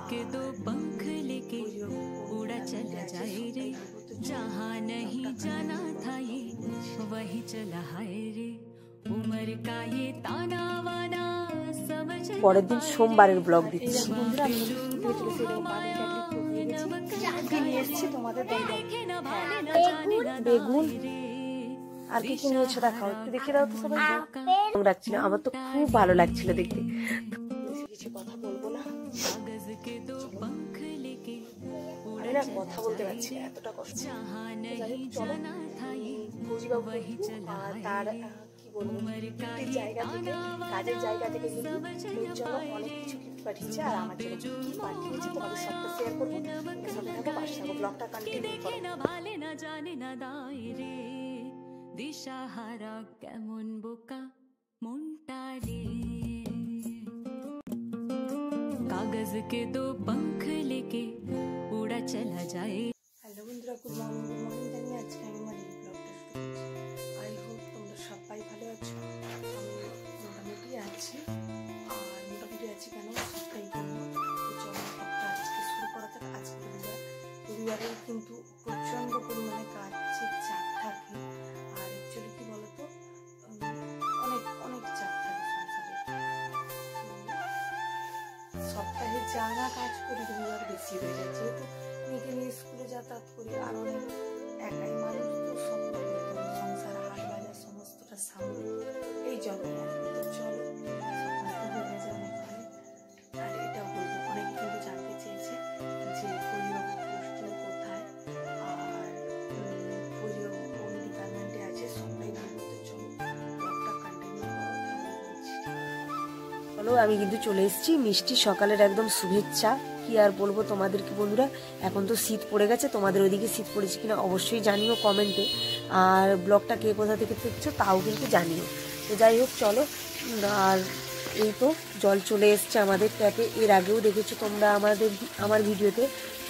के दो पंख लेके उड़ा चला जाए रे, जहाँ नहीं जाना था ये वही चला हाय रे, उम्र का ये ताना वाना समझ। পরের দিন সোমবারের ব্লগ দিচ্ছি। বেগুন আর কি কি নিয়েছো দেখাও, একটু দেখে দাও তো সবাই। রাখছিল, আমার তো খুব ভালো লাগছিল দেখতে। কিছু কথা বলবো না, আমি না কথা বলতে পারছি না, এতটা কষ্ট। চলো ফৌজিবাবু তার কি বলবো জায়গা থেকে, কাজের জায়গা থেকে কিন্তু এর জন্য অনেক কিছু গিফট পাঠিয়েছে, আর আমার জন্য কি পাঠিয়েছে তোমাদের সবটা শেয়ার করবো। সাথে থাকো, পাশে থাকো, ব্লগটা কন্টিনিউ করো। দিশাহারা কেমন বোকা মনটা রে, কাগজ के दो पंख लेके उड़ा चला जाए। হ্যালো বন্ধুরা, গুড মর্নিং জানি। আজকে আমি আমার এই ব্লগটা শুরু করছি। আই হোপ তোমরা সবাই ভালো আছো। আমি মোটামুটি আছি, আর মোটামুটি আছি কেন সবটাই বলবো। তো চলো ব্লগটা আজকে শুরু করা যাক। আজকে রবিবারে কিন্তু প্রচণ্ড পরিমাণে কাজের চাপ থাকে, আর অ্যাকচুয়ালি কি বলতো অনেক অনেক চাপ থাকে সংসারে। সপ্তাহে যা না কাজ করি রবিবার বেশি হয়ে যায়, যেহেতু মেয়েকে নিয়ে স্কুলে যাতায়াত করি, আর অনেক একাই মানুষ তো সপ্তাহ সংসার হাট বাজার সমস্তটা সামনে এই জন্য আর কি। তো চলো সপ্তাহটা হয়ে গেছে অনেক ভালো। আর এটাও বলবো, অনেকে কিন্তু জানতে চেয়েছে যে ফৌজিবাবু পোস্টিং কোথায় আর ফৌজিবাবু কোন ডিপার্টমেন্টে আছে, সবটাই বলবো। তো চলো ব্লগটা কন্টিনিউ করো। চলো আমি কিন্তু চলে এসেছি। মিষ্টি সকালের একদম শুভেচ্ছা, কি আর বলবো তোমাদেরকে বন্ধুরা। এখন তো শীত পড়ে গেছে, তোমাদের ওইদিকে শীত পড়েছে কিনা অবশ্যই জানিও কমেন্টে, আর ব্লগটা কে কোথা থেকে দেখছো তাও কিন্তু জানিও। তো যাই হোক চলো, আর এই তো জল চলে এসছে আমাদের ট্যাপে। এর আগেও দেখেছো তোমরা আমার ভিডিওতে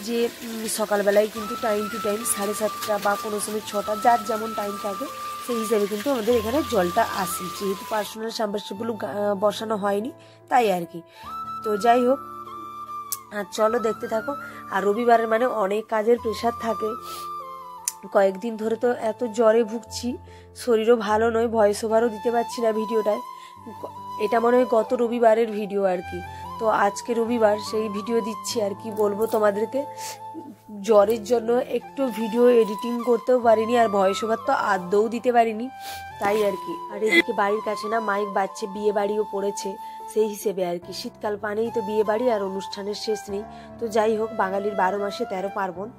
যে সকালবেলায় কিন্তু টাইম টু টাইম 7:30 বা কোনো সময় 6টা, যার যেমন টাইম থাকে সেই হিসাবে কিন্তু আমাদের এখানে জলটা আসে, যেহেতু পার্সোনাল সাবমার্সিবল বসানো হয়নি তাই আর কি। তো যাই হোক, আর চলো দেখতে থাকো। আর রবিবারের মানে অনেক কাজের প্রেশার থাকে, কয়েকদিন ধরে তো এত জ্বরে ভুগছি, শরীরও ভালো নয়, ভয়েস ওভারও দিতে পারছি না ভিডিওটায়। এটা মনে হয় গত রবিবারের ভিডিও আর কি। তো আজকে রবিবার সেই ভিডিও দিচ্ছি আর কি বলবো তোমাদেরকে। জ্বরের জন্য একটু ভিডিও এডিটিং করতেও পারিনি, আর ভয়েস ওভার তো আদৌ দিতে পারিনি, তাই আর কি। আর এদিকে বাড়ির কাছে না মাইক বাজছে, বিয়ে বাড়িও পড়েছে, সেই হিসেবে আর কি। শীতকাল পানেই তো বিয়ে বাড়ি, আর অনুষ্ঠানের শেষ নেই। তো যাই হোক, বাঙালির 12 মাসে 13 পার্বণ।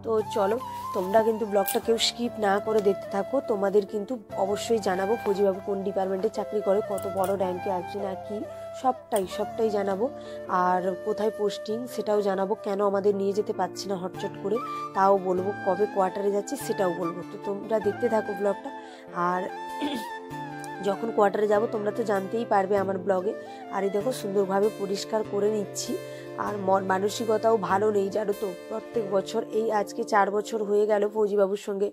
তো চলো তোমরা কিন্তু ব্লগটা কেউ স্কিপ না করে দেখতে থাকো। তোমাদের কিন্তু অবশ্যই জানাবো ফৌজিবাবু কোন ডিপার্টমেন্টে চাকরি করে, কত বড় র্যাঙ্কে আছে না কি, সবটাই জানাবো। আর কোথায় পোস্টিং সেটাও জানাবো, কেন আমাদের নিয়ে যেতে পারছি না হটচট করে তাও বলবো, কবে কোয়ার্টারে যাচ্ছে সেটাও বলবো। তো তোমরা দেখতে থাকো ব্লগটা। আর যখন কোয়ার্টারে যাব তোমরা তো জানতেই পারবে আমার ব্লগে। আর এই দেখো সুন্দরভাবে পরিষ্কার করে নিচ্ছি, আর মানসিকতাও ভালো নেই জানো তো। প্রত্যেক বছর এই আজকে 4 বছর হয়ে গেল ফৌজিবাবুর সঙ্গে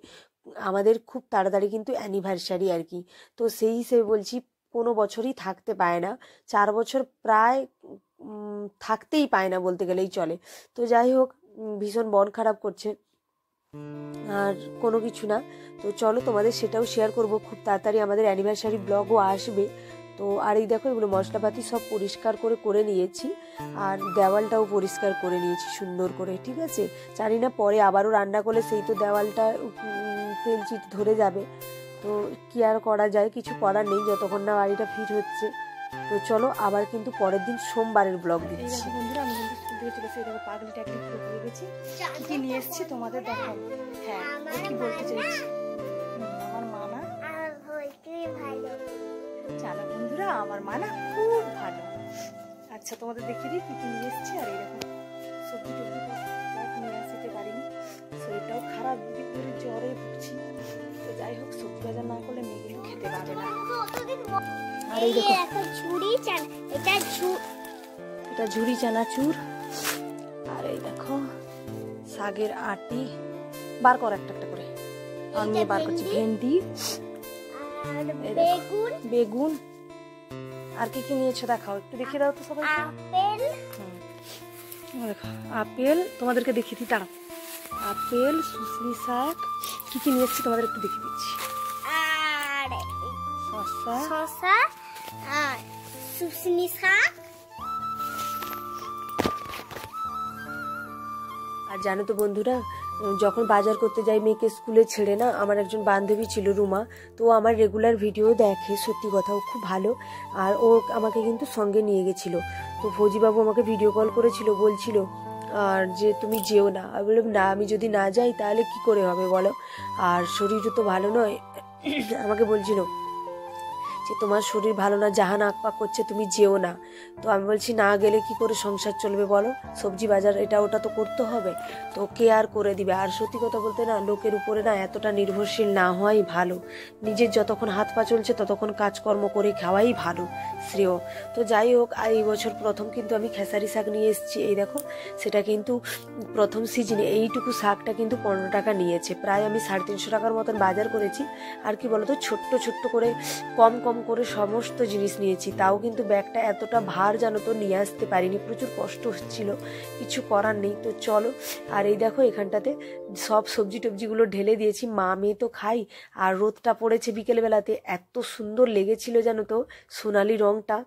আমাদের খুব তাড়াতাড়ি কিন্তু অ্যানিভার্সারি আর কি। তো সেই হিসেবে বলছি কোনো বছরই থাকতে পায় না, 4 বছর প্রায় থাকতেই পায় না বলতে গেলেই চলে। তো যাই হোক, ভীষণ মন খারাপ করছে, আর কোনো কিছু না। তো চলো তোমাদের সেটাও শেয়ার করব খুব তাড়াতাড়ি, আমাদের অ্যানিভার্সারি ব্লগও আসবে। তো আর এই দেখো এগুলো মশলাপাতি সব পরিষ্কার করে নিয়েছি, আর দেওয়ালটাও পরিষ্কার করে নিয়েছি সুন্দর করে, ঠিক আছে। জানি না পরে আবারও রান্না করলে সেই তো দেওয়ালটা তেল চিট ধরে যাবে, তো কি আর করা যায়, কিছু করার নেই যতক্ষণ না বাড়িটা ফিট হচ্ছে। তো চলো আবার কিন্তু পরের দিন সোমবারের ব্লগ দিচ্ছি। বন্ধুরা আমি কিন্তু স্কুল থেকে চলে এসে পাগলি টাগলি হয়ে গেছি, কি নিয়ে এসেছি তোমাদের দেখাবো। হ্যাঁ কি বলতে চাইছি, আমার মা না জানো বন্ধুরা, আমার মা না খুব ভালো। আচ্ছা তোমাদের দেখিয়ে দিই কি নিয়ে এসেছি। আর এরকম সবজি টবজি নিয়ে আসতে পারিনি, শরীরটাও খারাপ, করে জ্বরে ভুগছি। তো যাই হোক, সবজি বাজার না করলে মেয়েগুলো খেতে পারে না। আর এই দেখো এটা ঝুরি চানাচুর, আর এই দেখো শাকের আটি, বার কর একটা একটা করে, আমি বার করছি ভেন্ডি, বেগুন। আর কি কি নিয়েছো দেখাও, একটু দেখিয়ে দাও তো সবাই। দেখো আপেল তোমাদেরকে দেখিয়ে দিই, দাঁড়াও। আপেল, শুশনি শাক, কি কি নিয়ে এসছি তোমাদের একটু দেখিয়ে দিচ্ছি। আর শসা, শসা আর শুশনি শাক। আর জানো তো বন্ধুরা, যখন বাজার করতে যাই মেয়েকে স্কুলে ছেড়ে না, আমার একজন বান্ধবী ছিল রুমা, তো ও আমার রেগুলার ভিডিও দেখে, সত্যি কথা ও খুব ভালো। আর ও আমাকে কিন্তু সঙ্গে নিয়ে গেছিলো। তো ফৌজিবাবু আমাকে ভিডিও কল করেছিল, বলছিল আর যে তুমি যেও না। আমি বললাম না, আমি যদি না যাই তাহলে কি করে হবে বলো, আর শরীরও তো ভালো নয়। আমাকে বলছিল যে তোমার শরীর ভালো না, জাহান আকপাক করছে, তুমি যেও না। তো আমি বলছি না গেলে কি করে সংসার চলবে বলো, সবজি বাজার এটা ওটা তো করতে হবে, তো কে আর করে দিবে। আর সত্যি কথা বলতে না, লোকের উপরে না এতটা নির্ভরশীল না হওয়াই ভালো। নিজের যতক্ষণ হাত পা চলছে ততক্ষণ কাজকর্ম করে খাওয়াই ভালো, শ্রেয়। তো যাই হোক, আর এই বছর প্রথম কিন্তু আমি খেসারি শাক নিয়ে এসেছি। এই দেখো, সেটা কিন্তু প্রথম সিজনে এইটুকু শাকটা কিন্তু 15 টাকা নিয়েছে। প্রায় আমি 350 টাকার মতন বাজার করেছি। আর কি বলতো, ছোট্ট ছোট্ট করে কম কম করে সমস্ত জিনিস নিয়েছি, তাও কিন্তু ব্যাগটা এতটা ভার জানো তো নিয়ে আসতে পারিনি, প্রচুর কষ্ট হচ্ছিল, কিছু করার নেই। তো চলো, আর এই দেখো এখানটাতে সব সবজি টবজিগুলো ঢেলে দিয়েছি, মা মেয়ে তো খাই। আর রোদটা পড়েছে বিকেলবেলাতে, এত সুন্দর লেগেছিল জানো তো সোনালি রংটা,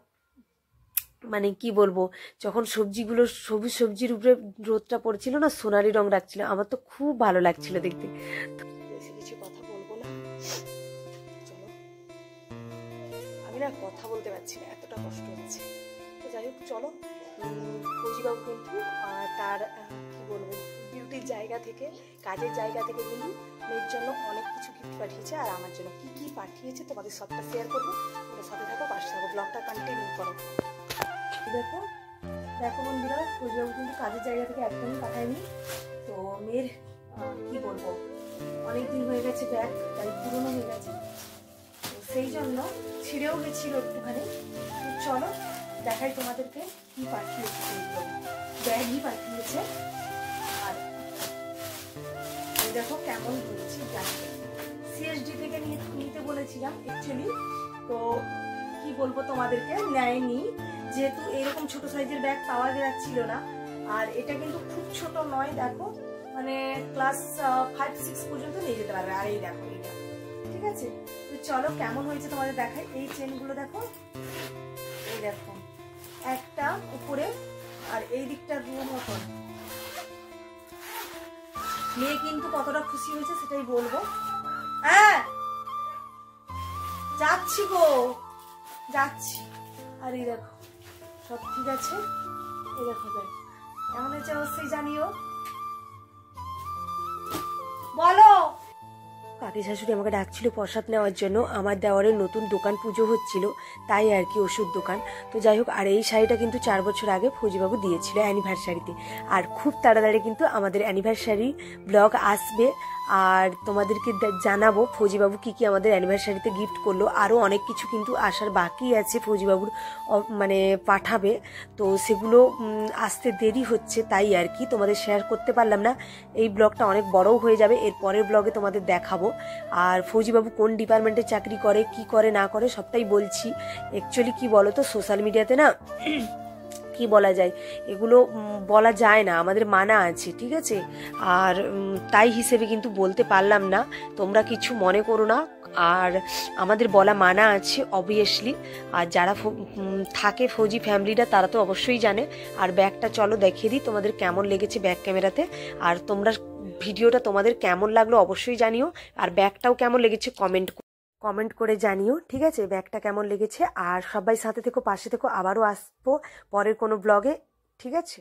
মানে কি বলবো, যখন সবজিগুলো সবুজ সবজির উপরে রোদটা পড়ছিল না, সোনালি রং রাখছিল, আমার তো খুব ভালো লাগছিল দেখতে। বেশি কিছু কথা বলবো না, চলো। আমি না কথা বলতে পারছি না, এতটা কষ্ট হচ্ছে। তো যাই হোক চলো, ফৌজিবাবু কিন্তু তার কি বলবো ডিউটির জায়গা থেকে, কাজের জায়গা থেকে কিন্তু মেয়ের জন্য অনেক কিছু গিফট পাঠিয়েছে। আর আমার জন্য কি কি পাঠিয়েছে তোমাদের সবটা শেয়ার করবো, তোমরা সাথে থাকো, পাশে থাকো, ব্লগটা কন্টিনিউ করো। দেখো দেখো বন্ধুরা, ফৌজিবাবু কিন্তু কাজের জায়গা থেকে একদমই পাঠায়নি। তো মেয়ের কি বলবো, অনেকদিন হয়ে গেছে ব্যাগ, তাই পুরনো হয়ে গেছে, সেই জন্য ছিঁড়েও গেছিল একটুখানি। চলো দেখাই তোমাদেরকে কি পাঠিয়েছে, ব্যাগই পাঠিয়েছে। আর দেখো কেমন হয়েছে, সিএসডি থেকে নিতে বলেছিলাম অ্যাকচুয়ালি, তো কি বলবো তোমাদেরকে, নেয়নি, যেহেতু এরকম ছোট সাইজের ব্যাগ পাওয়া যাচ্ছিল না। আর এটা কিন্তু খুব ছোট নয়, দেখো মানে ক্লাস 5-6 পর্যন্ত নিয়ে যেতে পারবে। আর এই দেখো এটা, ঠিক আছে। তো চলো কেমন হয়েছে তোমাদের দেখাই। এই চেনগুলো দেখো, এই দেখো একটা উপরে, আর এই দিকটা রুম মতন। মেয়ে কিন্তু কতটা খুশি হয়েছে সেটাই বলবো। হ্যাঁ যাচ্ছি গো, যাচ্ছি। আর এই দেখো সব ঠিক আছে, এই দেখো ব্যাগ কেমন হয়েছে অবশ্যই জানিও, বলো। কাকি শাশুড়ি আমাকে ডাকছিল প্রসাদ নেওয়ার জন্য, আমার দেওয়ারের নতুন দোকান পুজো হচ্ছিল, তাই আর কি, ওষুধ দোকান। তো যাই হোক, আর এই শাড়িটা কিন্তু 4 বছর আগে ফৌজিবাবু দিয়েছিল অ্যানিভার্সারিতে। আর খুব তাড়াতাড়ি কিন্তু আমাদের অ্যানিভার্সারি ব্লগ আসবে, আর তোমাদেরকে জানাবো ফৌজিবাবু কি কি আমাদের অ্যানিভার্সারিতে গিফট করলো। আরও অনেক কিছু কিন্তু আসার বাকি আছে, ফৌজিবাবুর মানে পাঠাবে, তো সেগুলো আসতে দেরি হচ্ছে, তাই আর কি তোমাদের শেয়ার করতে পারলাম না। এই ব্লগটা অনেক বড়ও হয়ে যাবে, এর পরের ব্লগে তোমাদের দেখাবো। আর ফৌজিবাবু কোন ডিপার্টমেন্টে চাকরি করে, কি করে না করে সবটাই বলছি। অ্যাকচুয়ালি কি বলো তো, সোশ্যাল মিডিয়াতে না কি বলা যায়, এগুলো বলা যায় না, আমাদের মানা আছে, ঠিক আছে। আর তাই হিসেবে কিন্তু বলতে পারলাম না, তোমরা কিছু মনে করো না। আর আমাদের বলা মানা আছে অবভিয়াসলি। আর যারা থাকে ফৌজি ফ্যামিলিটা তারা তো অবশ্যই জানে। আর ব্যাগটা চলো দেখিয়ে দিই তোমাদের কেমন লেগেছে ব্যাক ক্যামেরাতে। আর তোমরা ভিডিওটা তোমাদের কেমন লাগলো অবশ্যই জানিও, আর ব্যাগটাও কেমন লেগেছে কমেন্ট করে জানিও, ঠিক আছে, ব্যাগটা কেমন লেগেছে। আর সবাই সাথে থেকো, পাশে থেকো, আবারও আসবো পরের কোনো ব্লগে, ঠিক আছে।